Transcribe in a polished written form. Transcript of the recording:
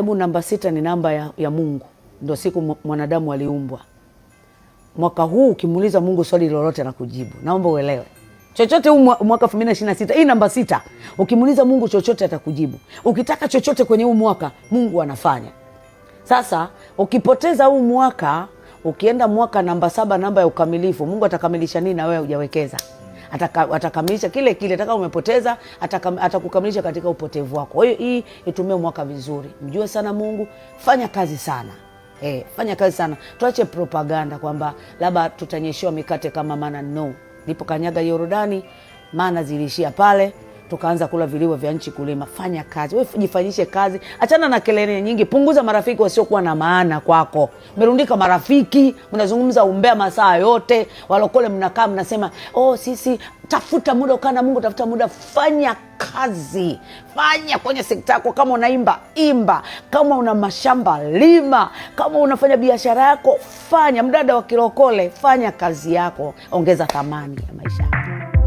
sababu namba 6 ni namba ya Mungu. Ndio siku mwanadamu aliumbwa. Mwaka huu ukimuuliza Mungu swali lolote anakujibu. Naomba uelewe. Chochote huu mwaka 2026, hii namba 6, ukimuuliza Mungu chochote atakujibu. Ukitaka chochote kwenye huu mwaka, Mungu anafanya. Sasa, ukipoteza huu mwaka, ukienda mwaka namba 7, namba ya ukamilifu, Mungu atakamilisha nini na wewe hujawekeza? Atakamilisha kile kile ataka umepoteza, atakukamilisha katika upotevu wako. Kwa hiyo hii itumie mwaka vizuri. Mjue sana Mungu, fanya kazi sana. Fanya kazi sana. Tuache propaganda kwamba labda tutanyeshewa mikate kama mana. No. Nipo kanyaga Yordani, mana zilishia pale, tukaanza kula viliwe vya nchi kulima. Fanya kazi. Wewe jifanyishe kazi. Achana na kelele nyingi. Punguza marafiki wasiokuwa na maana kwako. Merundika marafiki, mnazungumza umbea masaa yote, walokole mnakaa mnasema, sisi tafuta muda ukana Mungu, tafuta muda, fanya kazi. Fanya kwenye sekta yako. Kama unaimba, imba. Kama una mashamba, lima. Kama unafanya biashara yako, fanya. Mdada wa kilokole, fanya kazi yako. Ongeza thamani ya maisha yako.